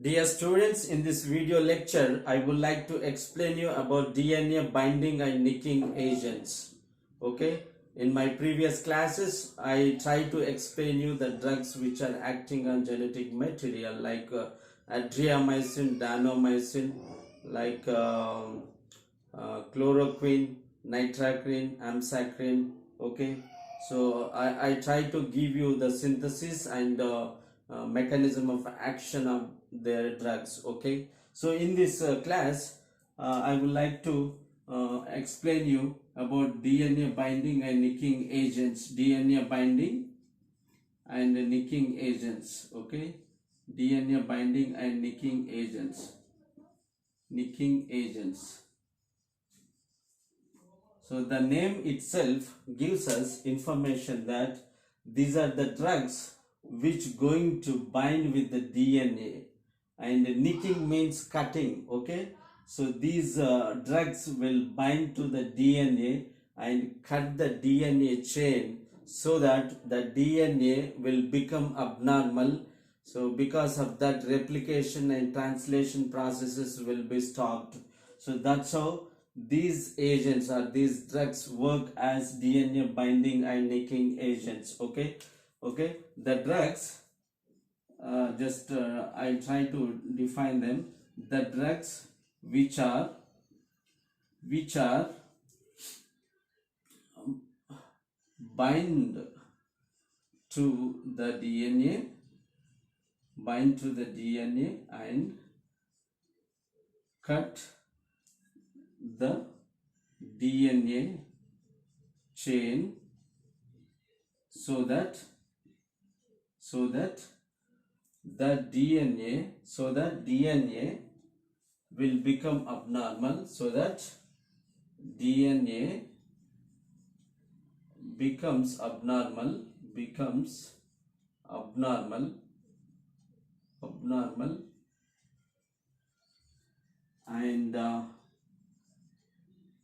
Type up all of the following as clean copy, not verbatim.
Dear students, in this video lecture, I would like to explain you about DNA binding and nicking agents. Okay, in my previous classes, I tried to explain you the drugs which are acting on genetic material like adriamycin, danomycin, like chloroquine, nitroquine, amsacrin. Okay, so I try to give you the synthesis and mechanism of action of their drugs. Okay, so in this class I would like to explain you about DNA binding and nicking agents. DNA binding and nicking agents. Okay, DNA binding and nicking agents. Nicking agents. So the name itself gives us information that these are the drugs which going to bind with the DNA, and nicking means cutting. Okay, so these drugs will bind to the DNA and cut the DNA chain so that the DNA will become abnormal. So because of that, replication and translation processes will be stopped. So that's how these agents or these drugs work as DNA binding and nicking agents. Okay, the drugs, I'll try to define them. The drugs which are bind to the DNA, bind to the DNA and cut the DNA chain so that DNA will become abnormal, so that DNA becomes abnormal, abnormal, and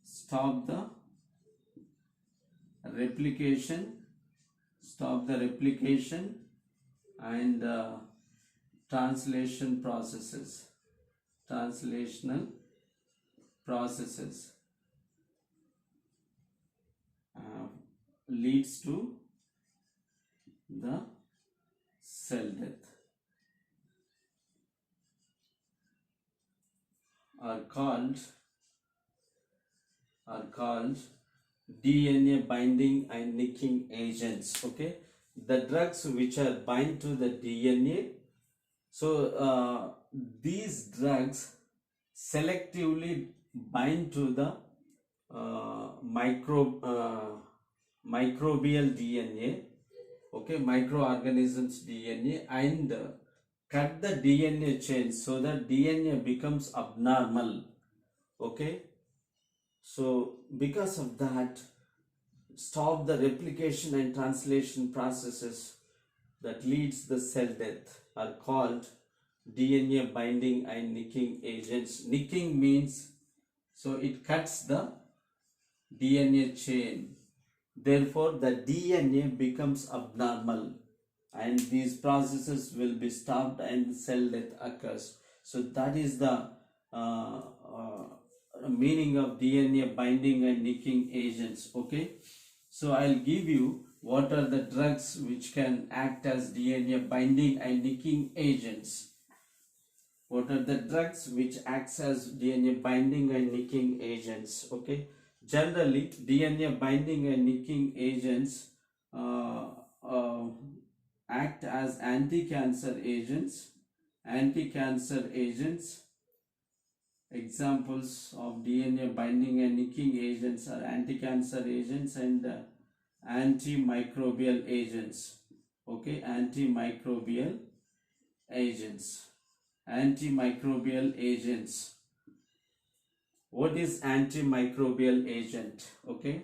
stop the replication, and translational processes uh, leads to the cell death, are called DNA binding and nicking agents. Okay, the drugs which are bind to the DNA, so these drugs selectively bind to the microbial DNA, okay, microorganisms DNA, and cut the DNA chain so that DNA becomes abnormal. Okay, so because of that, stop the replication and translation processes that leads the cell death are called DNA binding and nicking agents. Nicking means, so it cuts the DNA chain, therefore the DNA becomes abnormal, and these processes will be stopped and cell death occurs. So that is the meaning of DNA binding and nicking agents. Okay, so I'll give you what are the drugs which can act as DNA binding and nicking agents. What are the drugs which acts as DNA binding and nicking agents? Okay, generally DNA binding and nicking agents uh, uh, act as anti-cancer agents. Examples of DNA binding and nicking agents are anti-cancer agents and antimicrobial agents. Okay, antimicrobial agents. What is antimicrobial agent? Okay,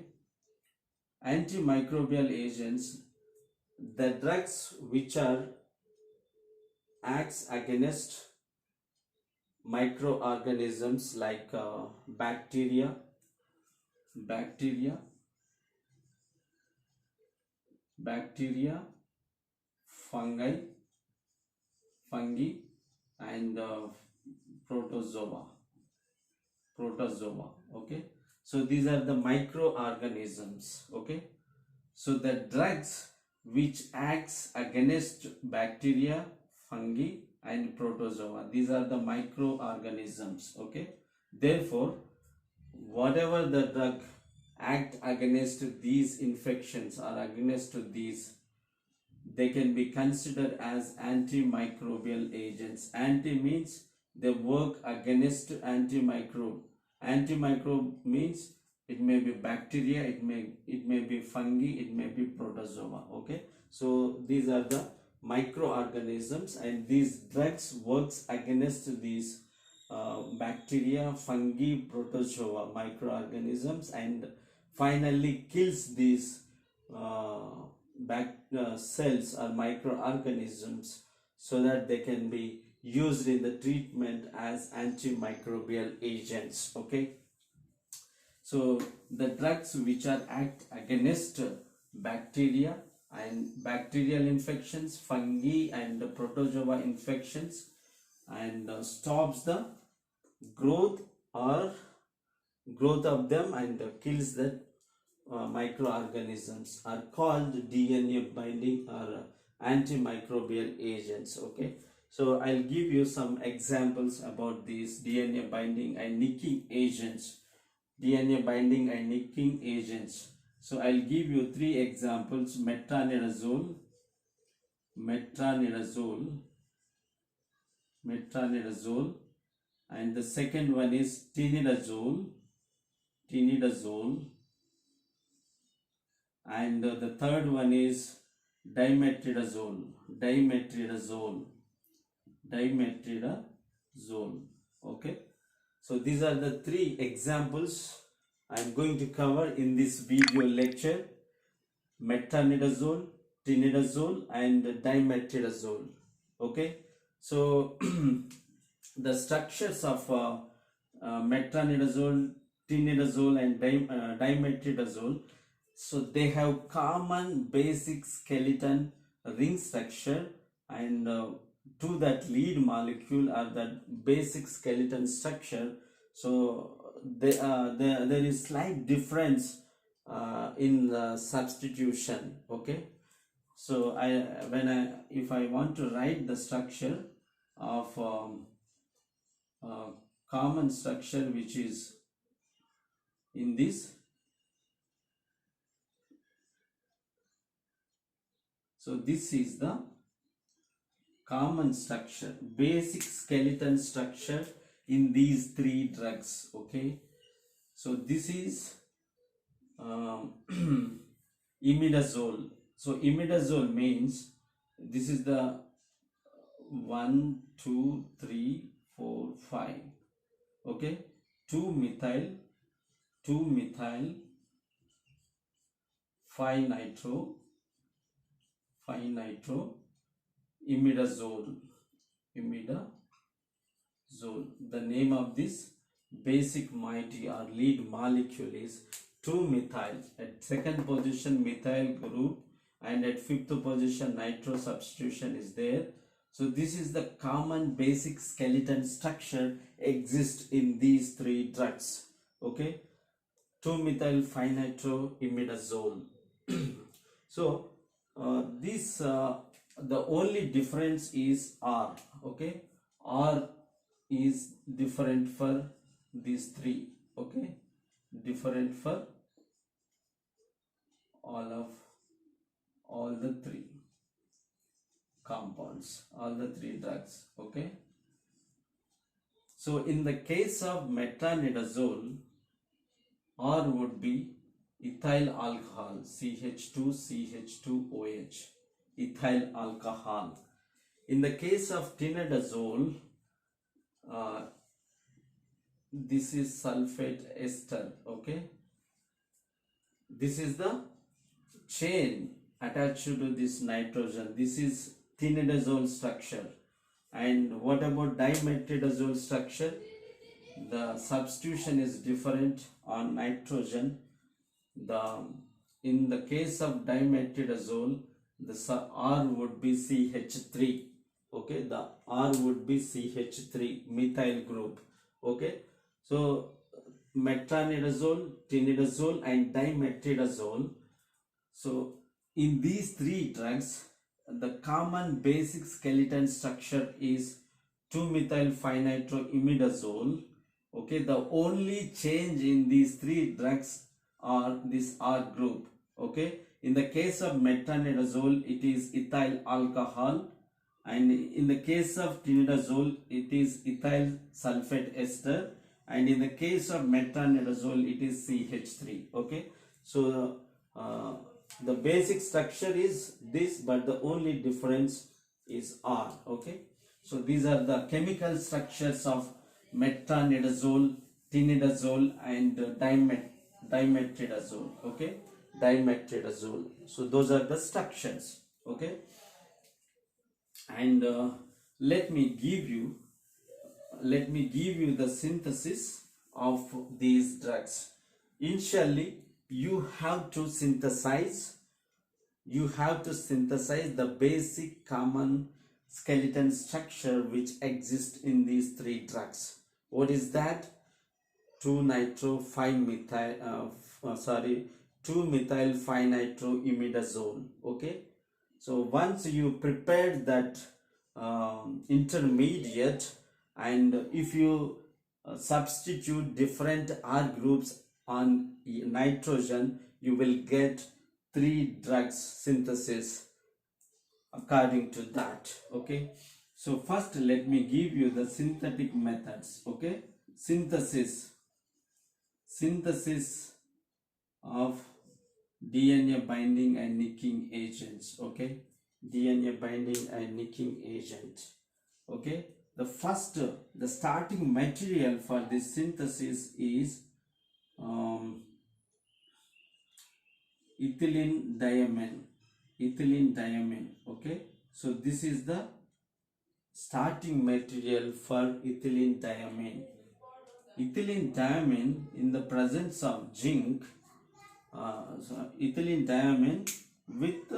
antimicrobial agents, the drugs which are acts against microorganisms like bacteria, fungi, and protozoa. Okay, so these are the microorganisms. Okay, so the drugs which acts against bacteria, fungi and protozoa, these are the microorganisms. Okay, therefore whatever the drug act against these infections or against these, they can be considered as antimicrobial agents. Anti means they work against antimicrobe. Antimicrobe means it may be bacteria, it may be fungi, it may be protozoa. Okay, so these are the microorganisms, and these drugs works against these bacteria, fungi, protozoa, microorganisms, and finally kills these cells or microorganisms, so that they can be used in the treatment as antimicrobial agents. Okay, so the drugs which are act against bacteria and bacterial infections, fungi and protozoa infections, and stops the growth or growth of them and kills the microorganisms are called DNA binding or antimicrobial agents. Okay, so I'll give you some examples about these DNA binding and nicking agents. DNA binding and nicking agents. So I'll give you three examples: metronidazole, and the second one is tinidazole, and the third one is dimetridazole. Okay, so these are the three examples I am going to cover in this video lecture: metronidazole, tinidazole and dimetridazole. Okay, so the structures of metronidazole, tinidazole and dimetridazole, so they have common basic skeleton ring structure, and to that lead molecule or that basic skeleton structure. So there is slight difference in the substitution. Okay, so if I want to write the structure of common structure which is in this, so this is the common structure, basic skeleton structure in these three drugs. Okay, so this is imidazole. So imidazole means this is the 1 2 3 4 5. Okay, 2 methyl 5 nitro imidazole. The name of this basic moiety or lead molecule is 2-methyl. At second position methyl group, and at fifth position nitro substitution is there. So this is the common basic skeleton structure exists in these three drugs. Okay, 2-methyl 5-nitro imidazole. So this the only difference is R. Okay, R is different for these three. Okay, different for all the three compounds, all the three drugs. Okay, so in the case of metronidazole, R would be ethyl alcohol, CH2CH2OH, ethyl alcohol. In the case of tinidazole, this is sulfate ester. Okay, this is the chain attached to this nitrogen. This is tinidazole structure. And what about dimetridazole structure? The substitution is different on nitrogen. In the case of dimetridazole, the R would be CH3. Okay, the R would be CH3 methyl group. Okay, so metronidazole, tinidazole, and dimetridazole. So in these three drugs, the common basic skeleton structure is 2-methyl-5-nitroimidazole. Okay, the only change in these three drugs are this R group. Okay, in the case of metronidazole, it is ethyl alcohol, and in the case of tinidazole, it is ethyl sulfate ester, and in the case of metronidazole, it is CH3. Okay, so the basic structure is this, but the only difference is R. Okay, so these are the chemical structures of metronidazole, tinidazole, and dimetridazole. Okay, dimetridazole. So those are the structures. Okay, and let me give you the synthesis of these drugs. Initially, you have to synthesize the basic common skeleton structure which exists in these three drugs. What is that? 2-methyl-5-nitroimidazole. Okay, so once you prepare that intermediate, and if you substitute different R groups on nitrogen, you will get three drugs synthesis according to that. Okay, so first let me give you the synthetic methods. Okay, synthesis of DNA binding and nicking agents. Okay, DNA binding and nicking agent. Okay, the starting material for this synthesis is ethylene diamine. Okay, so this is the starting material for ethylene diamine. Ethylene diamine, in the presence of zinc, ethylene diamine with,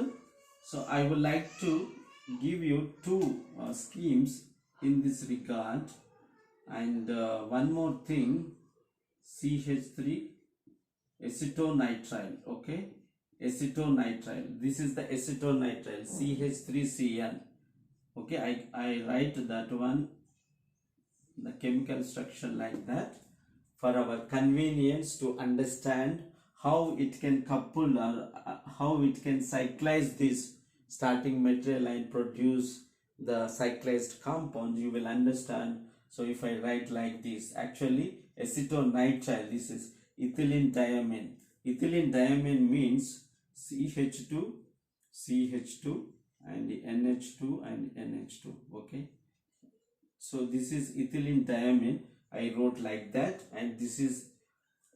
so I would like to give you two schemes in this regard, and one more thing, CH3 acetonitrile. Okay, acetonitrile, this is the acetonitrile, CH3Cl. Okay, I write that one, the chemical structure like that, for our convenience to understand how it can couple, or how it can cyclize this starting material and produce the cyclized compound, you will understand. So if I write like this, actually acetonitrile, this is ethylene diamine. Ethylene diamine means CH2 and NH2 and NH2. Okay, so this is ethylene diamine, I wrote like that, and this is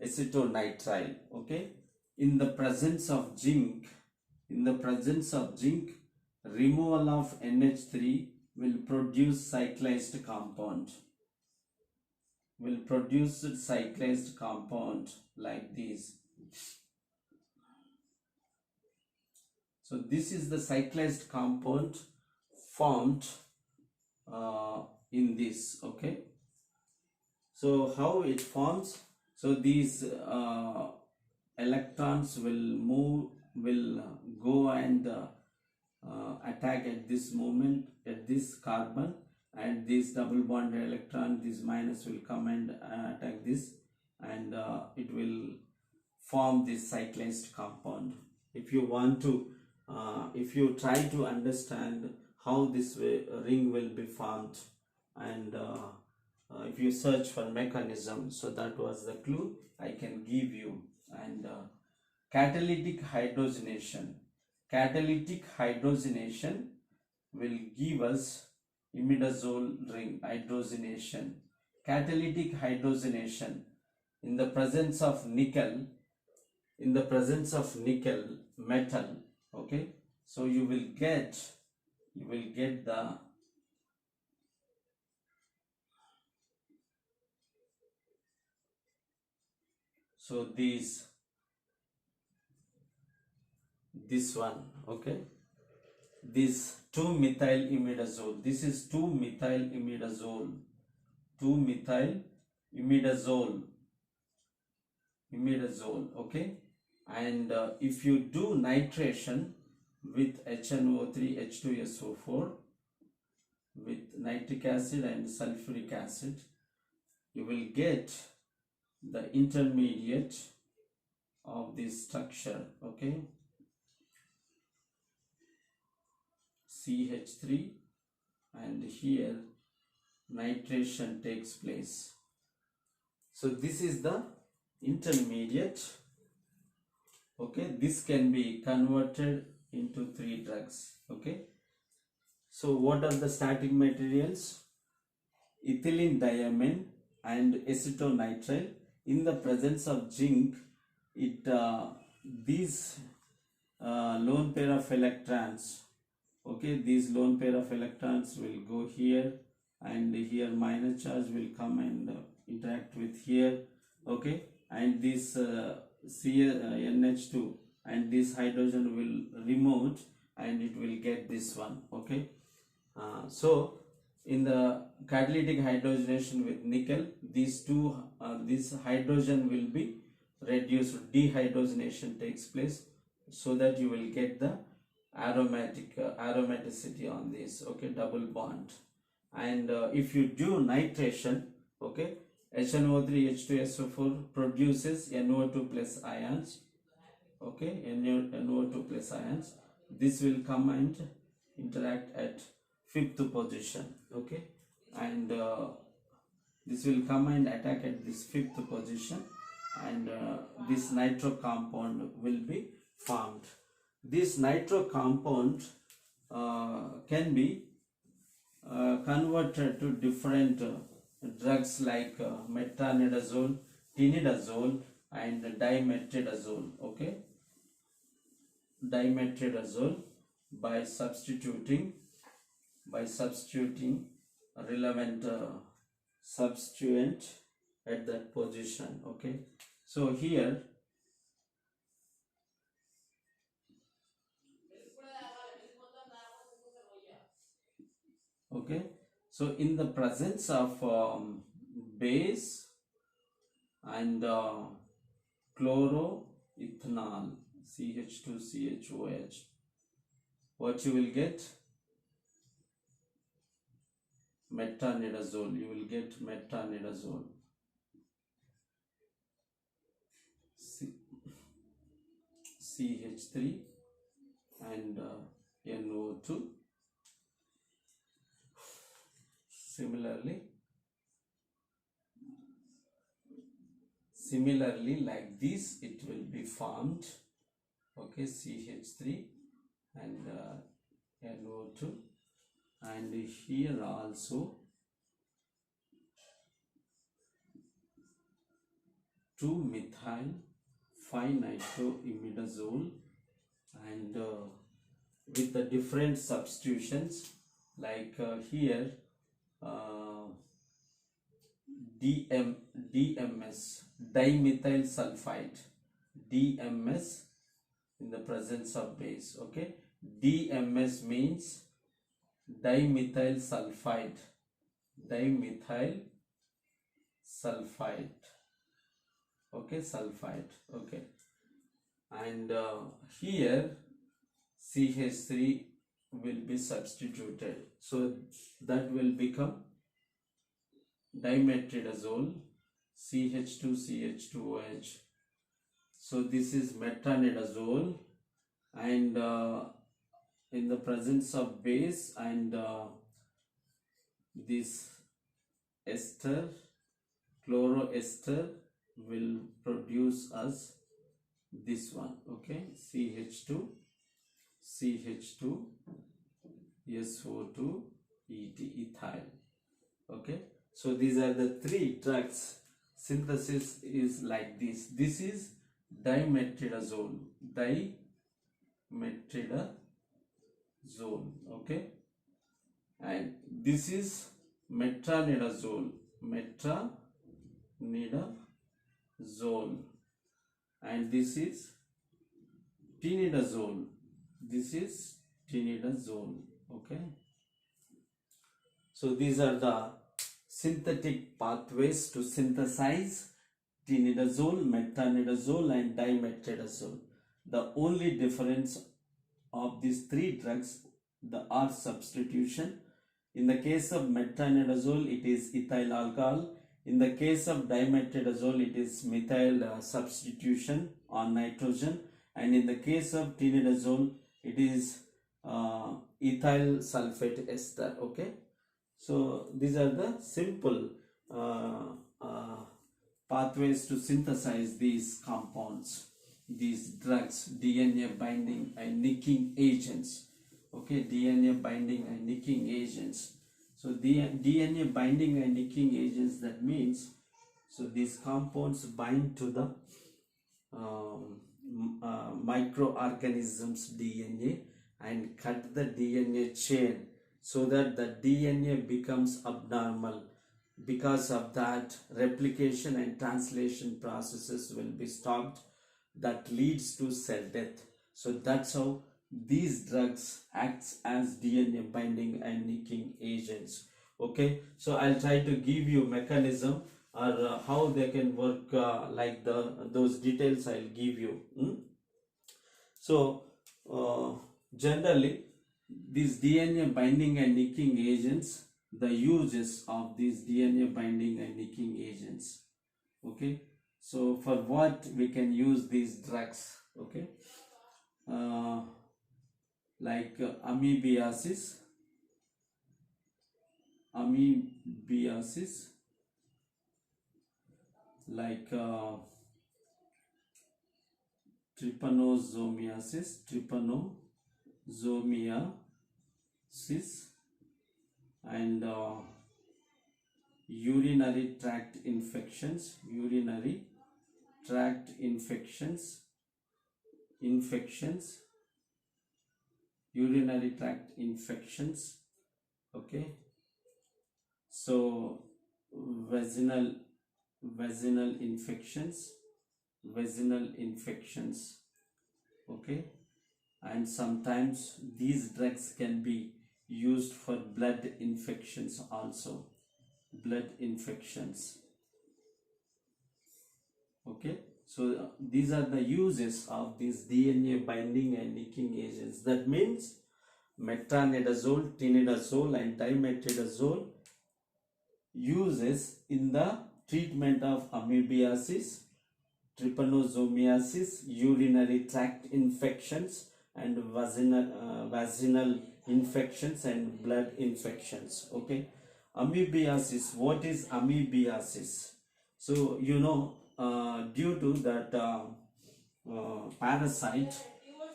acetonitrile. Okay, in the presence of zinc, removal of NH3 will produce cyclized compound, like this. So this is the cyclized compound formed in this. Okay, so how it forms? So these electrons will go and attack at this moment at this carbon, and this double bond electron, this minus, will come and attack this, and it will form this cyclized compound. If you want to if you try to understand how this ring will be formed, and if you search for mechanism, so that was the clue I can give you. And catalytic hydrogenation will give us imidazole ring hydrogenation. Catalytic hydrogenation in the presence of nickel metal. Okay, so you will get the, so this one. Okay, this 2-methyl imidazole. This is 2-methyl imidazole. 2-methyl imidazole. Okay. And if you do nitration with HNO3 H2SO4 with nitric acid and sulfuric acid, you will get the intermediate of this structure. Okay, CH3, and here nitration takes place. So this is the intermediate. Okay, this can be converted into 3 drugs. Okay, so what are the starting materials? Ethylene diamine and acetonitrile. In the presence of zinc, these lone pair of electrons, okay, these lone pair of electrons will go here, and here minus charge will come and interact with here. Okay, and this NH2 and this hydrogen will remove, and it will get this one. Okay, so in the catalytic hydrogenation with nickel, these this hydrogen will be reduced, dehydrogenation takes place, so that you will get the aromaticity on this. Okay, double bond. And if you do nitration, okay, HNO3 H2SO4 produces NO2 plus ions. Okay, NO2 plus ions. This will come and interact at 5th position. Okay, and this will come and attack at this 5th position, and this nitro compound will be formed. This nitro compound can be converted to different drugs like metronidazole, tinidazole, and dimetridazole. Okay, dimetridazole by substituting relevant substituent at that position. Okay, so here okay, so in the presence of base and chloroethanol, CH2CHOH, what you will get? Metronidazole. You will get metronidazole. CH3 and NO2. Similarly, like this, it will be formed. Okay, CH3 and NO2, and here also 2-methyl 5-nitroimidazole, and with the different substitutions like here DMS, dimethyl sulfide, DMS in the presence of base. Okay, DMS means dimethyl sulfide, okay, sulfide. Okay, and here CH3 will be substituted, so that will become dimetridazole, CH2CH2OH. So this is metronidazole, and in the presence of base and this ester, chloroester, will produce us this one. Okay, CH2SO2 ethyl. Okay, so these are the 3 drugs. Synthesis is like this. This is dimetridazole. Okay, and this is metronidazole. And this is tinidazole. This is tinidazole. Okay, so these are the synthetic pathways to synthesize tinidazole, metronidazole and dimetronidazole. The only difference of these three drugs, the R substitution. In the case of metronidazole, it is ethyl alcohol. In the case of dimetronidazole, it is methyl substitution on nitrogen. And in the case of tinidazole, it is ethyl sulfate ester. Okay, so these are the simple uh, uh, pathways to synthesize these compounds, these drugs, DNA binding and nicking agents. Okay, DNA binding and nicking agents. So the DNA binding and nicking agents, that means, so these compounds bind to the microorganisms DNA and cut the DNA chain so that the DNA becomes abnormal. Because of that, replication and translation processes will be stopped. That leads to cell death. So that's how these drugs acts as DNA binding and nicking agents. Okay, so I'll try to give you mechanism or how they can work, like those details I'll give you. So generally these DNA binding and nicking agents, the uses of these DNA binding and nicking agents. Okay, so for what we can use these drugs? Okay, like amoebiasis, like trypanosomiasis, and urinary tract infections, urinary tract infections. Okay, so vaginal infections, okay, and sometimes these drugs can be used for blood infections also, okay. So these are the uses of these DNA binding and nicking agents. That means metronidazole, tinidazole and dimetronidazole uses in the treatment of amoebiasis, trypanosomiasis, urinary tract infections and vaginal infections and blood infections. Okay, amoebiasis. What is amoebiasis? So due to that parasite,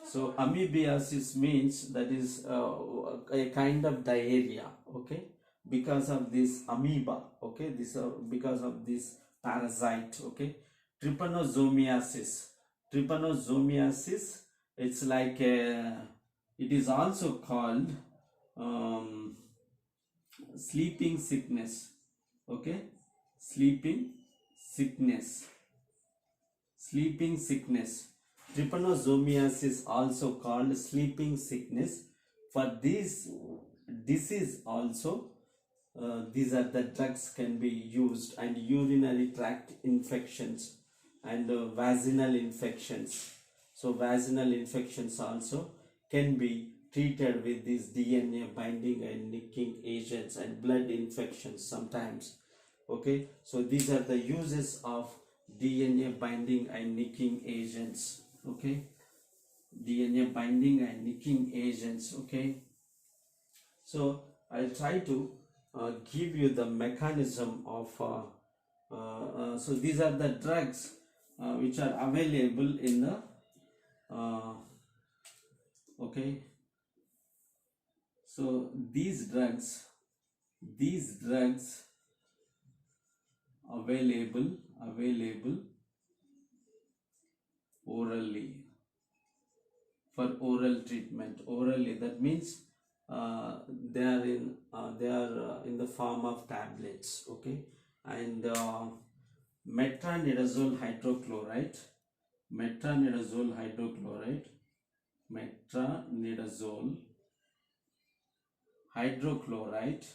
so amoebiasis means that is a kind of diarrhea. Okay, because of this amoeba. Okay, this because of this parasite. Okay, trypanosomiasis. It's like it is also called sleeping sickness. Okay, sleeping sickness. Trypanosomiasis also called sleeping sickness. For this disease also, these are the drugs can be used, and urinary tract infections and vaginal infections. So vaginal infections also can be treated with these DNA binding and nicking agents, and blood infections sometimes. Okay, so these are the uses of DNA binding and nicking agents. Okay, DNA binding and nicking agents. Okay, so I'll try to give you the mechanism of so these are the drugs which are available in the okay, so these drugs available orally, for oral treatment. Orally, that means they are in the form of tablets. Okay, and metronidazole hydrochloride, metronidazole hydrochloride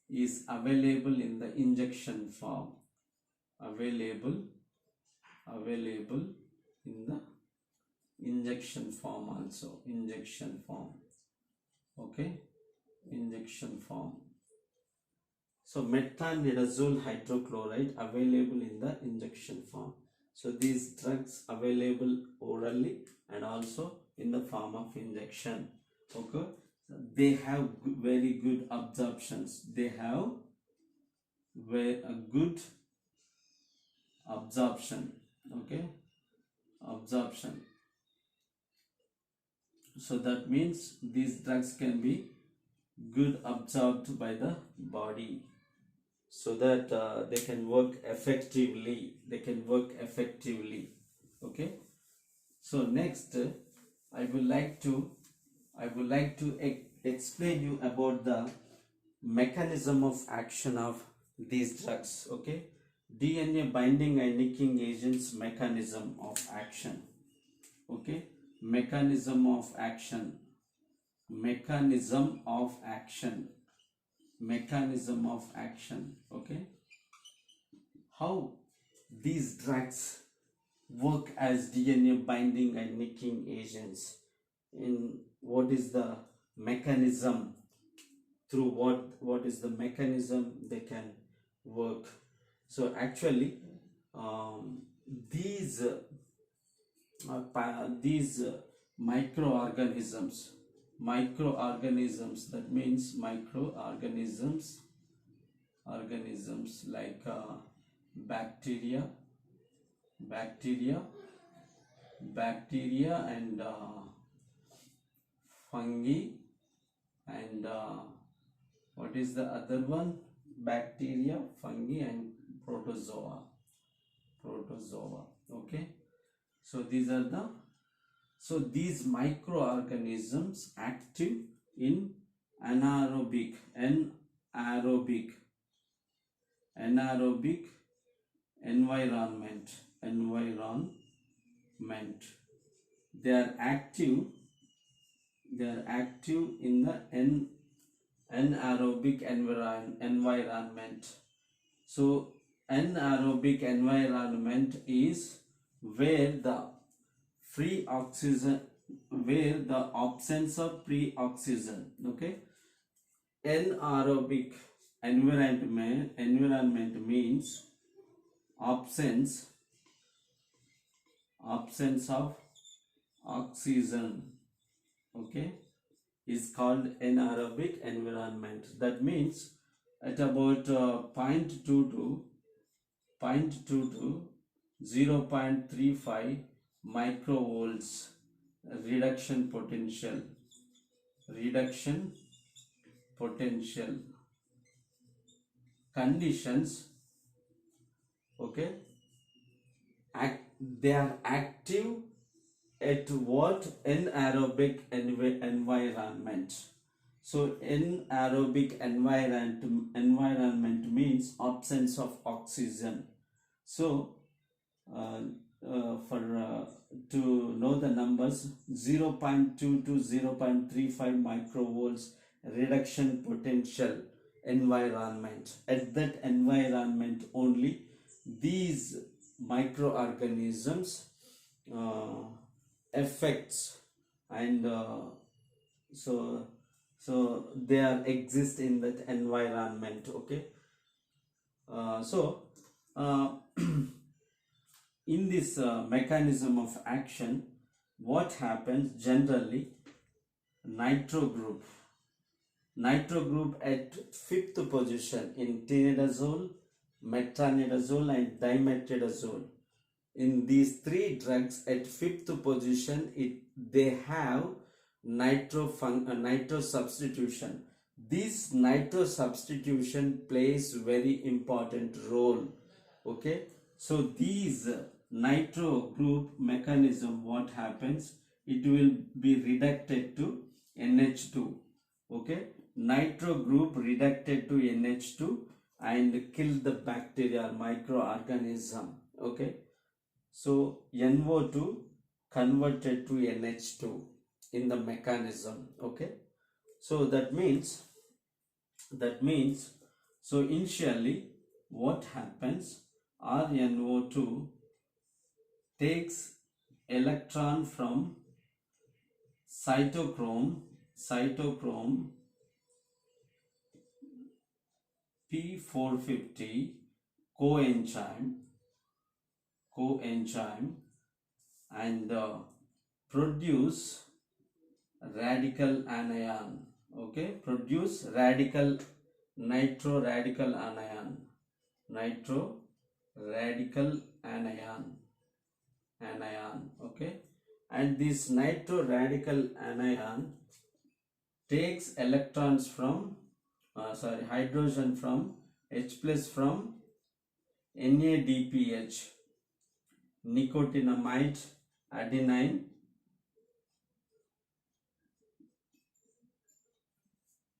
is available in the injection form, available in the injection form also, injection form, okay, injection form. So metronidazole hydrochloride available in the injection form. So these drugs available orally and also in the form of injection, okay. They have very good absorptions, they have very a good absorption, okay, absorption. So that means these drugs can be good absorbed by the body, so that they can work effectively, okay. So next I would like to explain you about the mechanism of action of these drugs, okay. DNA binding and nicking agents mechanism of action, okay. Mechanism of action, okay. How these drugs work as DNA binding and nicking agents, in what is the mechanism, through what is the mechanism they can work. So actually these microorganisms, that means microorganisms like bacteria and fungi and what is the other one, bacteria, fungi and protozoa, okay. So these are the, so these microorganisms active in anaerobic environment. They are active in the anaerobic environment. So anaerobic environment is where the free oxygen, where the absence of free oxygen, okay. Anaerobic environment means absence of oxygen, okay, is called anaerobic environment. That means at about 0.2 to 0.35 microvolts reduction potential conditions, okay, they are active at what, anaerobic environment. So anaerobic environment means absence of oxygen. So to know the numbers, 0.2 to 0.35 microvolts reduction potential environment, at that environment only these microorganisms effects and so they are exist in that environment, okay. In this mechanism of action, what happens generally, nitro group at fifth position in tinidazole, metronidazole and dimetrodazole. In these three drugs at fifth position, they have nitro substitution. This nitro substitution plays very important role, okay. So these nitro group mechanism, what happens, it will be reducted to NH2, okay. Nitro group reducted to NH2 and kill the bacteria microorganism, okay. So NO2 converted to NH2, in the mechanism. Okay, so that means so initially what happens, RNO2 takes electron from cytochrome P450 coenzyme and produce radical anion. Okay, produce nitro radical anion. Okay, and this nitro radical anion takes electrons from hydrogen from H plus from NADPH, nicotinamide adenine,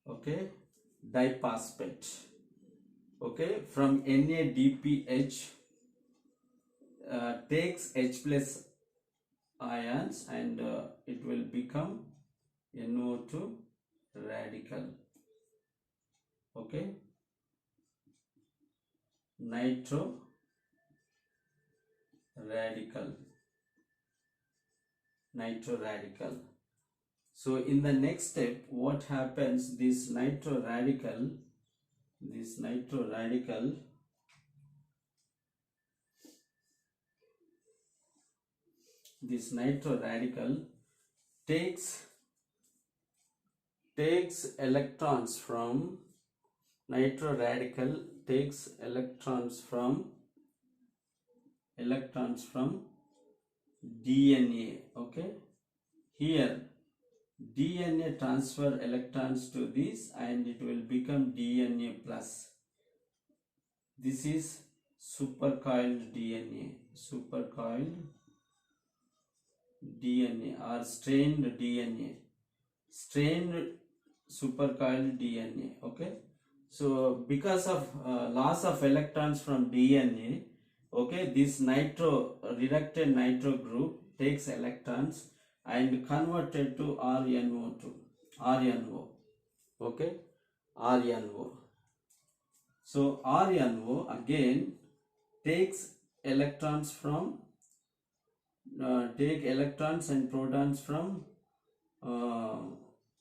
okay, diphosphate. Okay, from NADPH takes H plus ions and it will become NO2 radical. Okay, nitro radical. So in the next step, what happens, this nitro radical takes electrons from DNA. Okay, here DNA transfer electrons to this and it will become DNA plus. This is supercoiled DNA or strained supercoiled DNA. Okay, so because of loss of electrons from DNA, okay, this reducted nitro group takes electrons and converted to RNO. Okay, RNO. So RNO again takes electrons and protons from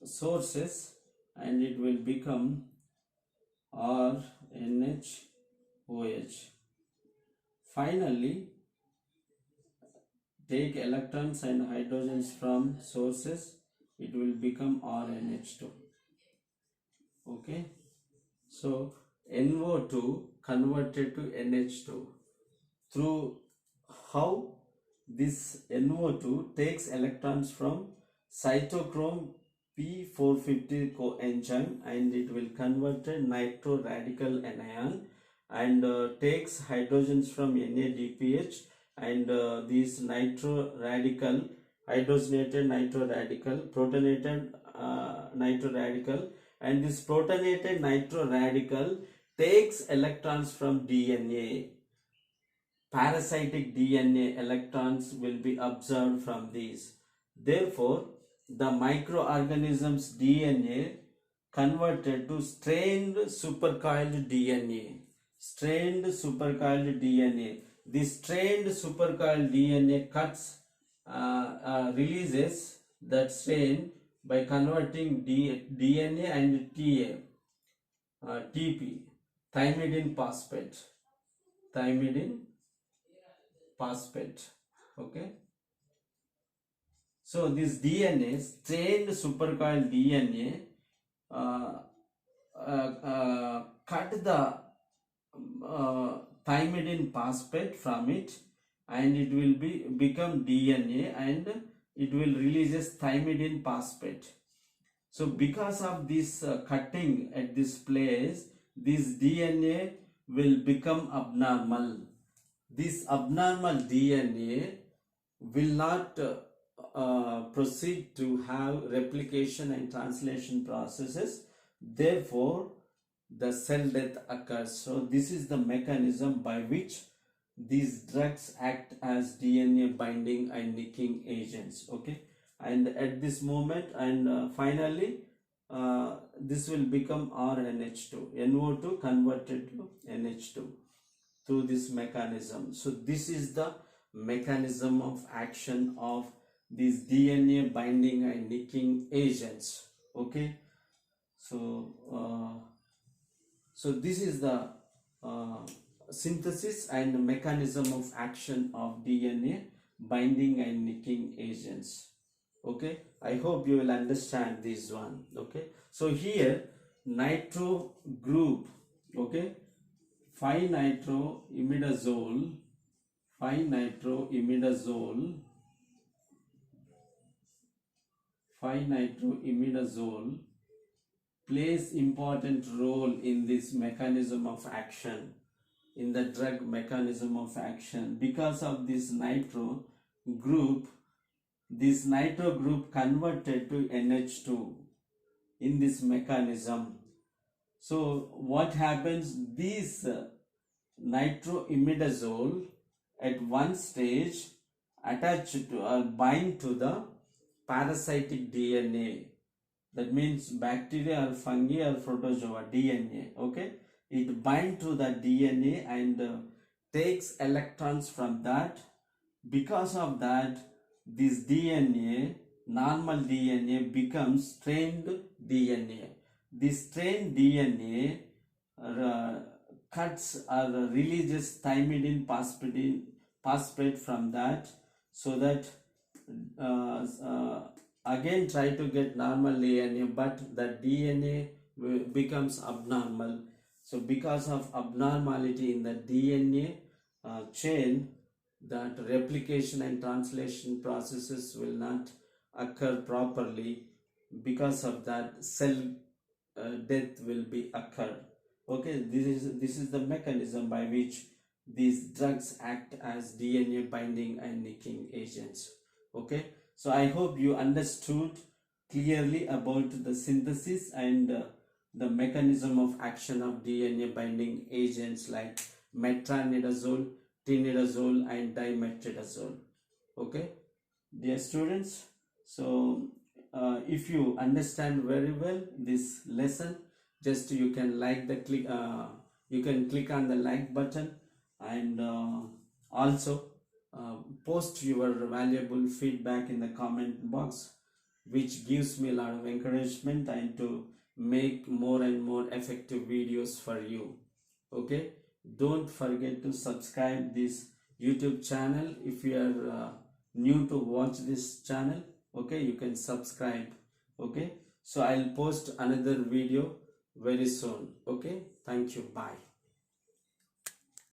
sources and it will become RNHOH. Finally, take electrons and hydrogens from sources, it will become RNH2. Okay, so NO2 converted to NH2 through how this NO2 takes electrons from cytochrome P450 coenzyme and it will convert a nitro radical anion and takes hydrogens from NADPH and this hydrogenated nitro radical, protonated nitro radical, and this protonated nitro radical takes electrons from DNA. Parasitic DNA electrons will be observed from these. Therefore, the microorganism's DNA converted to strained supercoiled DNA. This strained supercoiled DNA releases that strain by converting DNA and TP, thymidine phosphate. Okay, so this DNA, strained supercoiled DNA, cut the thymidine phosphate from it and it will become DNA and it will releases thymidine phosphate. So because of this cutting at this place, this DNA will become abnormal. This abnormal DNA will not proceed to have replication and translation processes. Therefore, the cell death occurs. So this is the mechanism by which these drugs act as DNA binding and nicking agents. Okay, and at this moment, and finally this will become RNH2, NO2 converted to NH2 through this mechanism. So this is the mechanism of action of these DNA binding and nicking agents. Okay, so this is the uh, synthesis and mechanism of action of DNA binding and nicking agents. Okay, I hope you will understand this one. Okay, so here nitro group, okay, 5-nitroimidazole 5-nitroimidazole 5-nitroimidazole plays important role in this mechanism of action, in the drug mechanism of action. Because of this nitro group converted to NH2 in this mechanism. So what happens, these nitroimidazole at one stage attach to or bind to the parasitic DNA. That means bacteria or fungi or protozoa DNA. Okay, it binds to the DNA and takes electrons from that. Because of that, this DNA, normal DNA, becomes strained DNA. This strained DNA cuts or releases thymidine phosphate from that, so that again try to get normal DNA, but the DNA becomes abnormal. So because of abnormality in the DNA chain, that replication and translation processes will not occur properly. Because of that, cell death will be occurred. Okay, this is the mechanism by which these drugs act as DNA binding and nicking agents. Okay, so I hope you understood clearly about the synthesis and the mechanism of action of DNA binding agents like metronidazole, tinidazole and dimetronidazole. Okay, dear students, so if you understand very well this lesson, just you can you can click on the like button, and also post your valuable feedback in the comment box, which gives me a lot of encouragement and to make more and more effective videos for you. Okay, don't forget to subscribe this YouTube channel. If you are new to watch this channel, okay, you can subscribe. Okay, so I'll post another video very soon. Okay, thank you, bye.